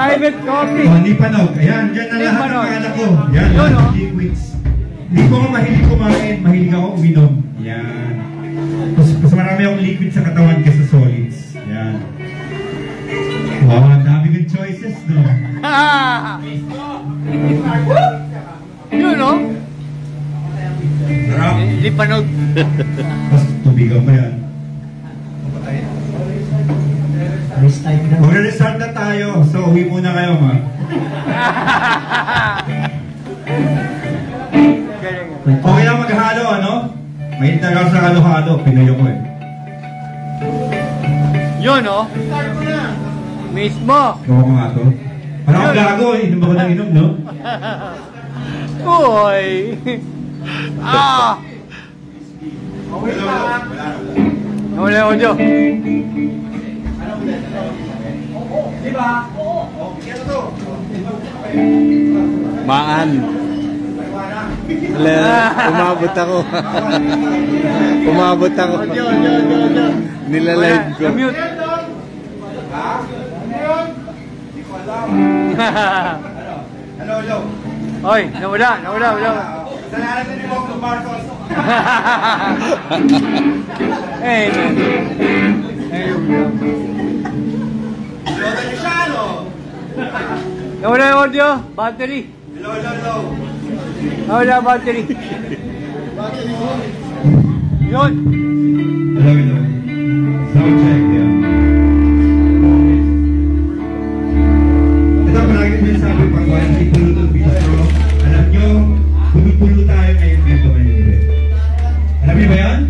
Private coffee. Oh, Lipanog. Ayan, dyan na lahat ng anak ko. Yan, lahat ng liquids. Hindi ko mahilig kumain, mahilig ako uminom. Yan. Mas marami akong liquid sa katawan kaysa solids. Yan. Wow, ang dami kong choices, no? Yun, no? Sarap. Lipanog. Mas tubigan pa yan. Mag-restart na tayo, so uwi muna kayo, ma. Okay lang maghalo, ano? May tagal sa halo-halo, Pinoy ako eh. Yun, no? Mismo. Gawa ko nga to. Parang ako gago eh, inom ako ng inom, no? Uy! Ah! Wala ako dyan. Maan. Wala, umabot ako. Umabot ako. Nilalive ko. Mute. Hello, hello. Oy, nawala. Sanaran na ni Bong Marcos. Eh, Loda niyo siya, no? nawala yung audio. Battery. Hello, hello, hello. Nawala battery. Yun. Hello, hello. Sound check, yeah. Ito, palagi ko yung sabi pag hindi pulo itong bistro. Alam nyo, pulo tayo ngayon dito ngayon. Alam niyo ba yan?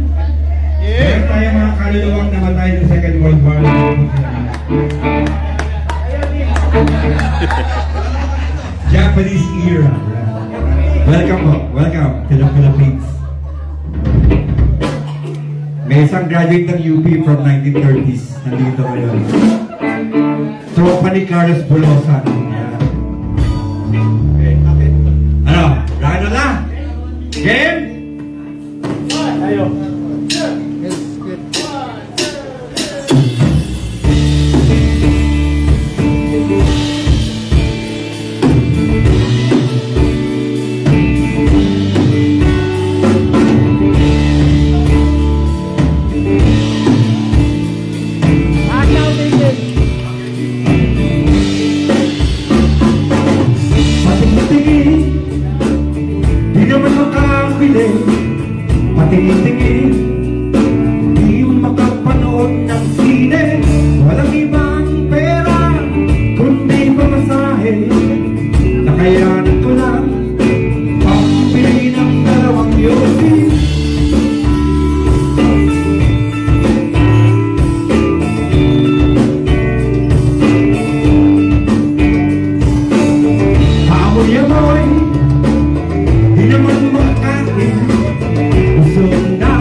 Meron tayo mga kaluluwang namatay sa Second World War. Japanese era. Welcome po. Welcome to the Philippines. May isang graduate ng UP from 1930s. Nandito ngayon. Tropa ni Carlos Bulosa. Okay. Ano? Lalo na? Game? Tayo. Patingin-tingin, di makapanood ng sine. Walang ibang pera, kundi pamasahe. Nakayanin ko lang, pambili ng dalawang yosi. Amoy-amoy, di naman makain. Gusto na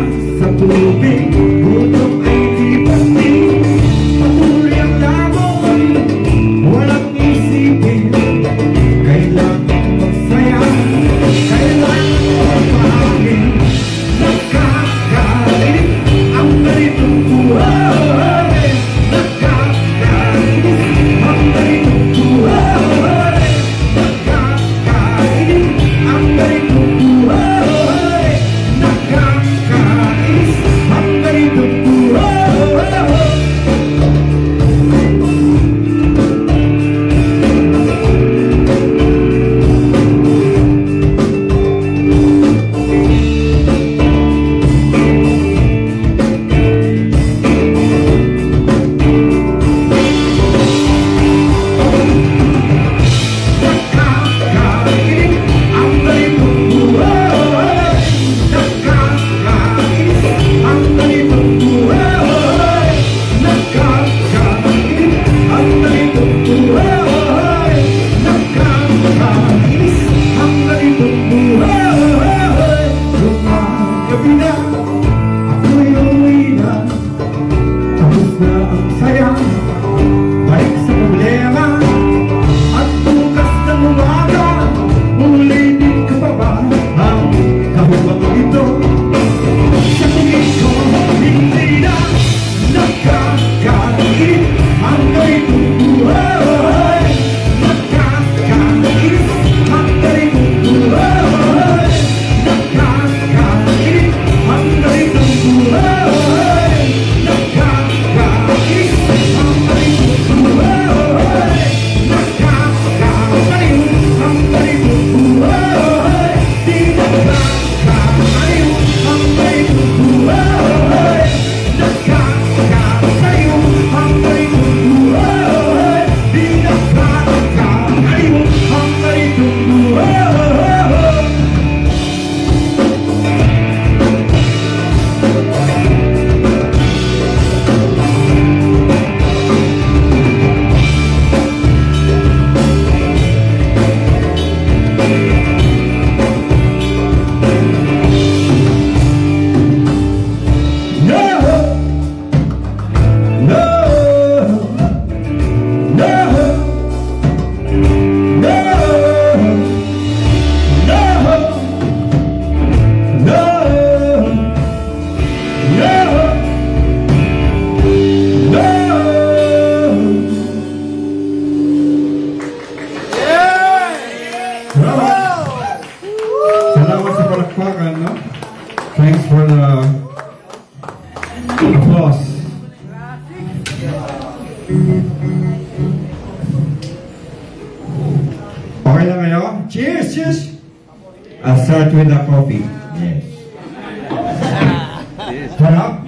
Salamat sa palakpakan, no? Thanks for the applause. Okay lang kayo? Cheers! Cheers! I'll start with the coffee. Yes. Sarap?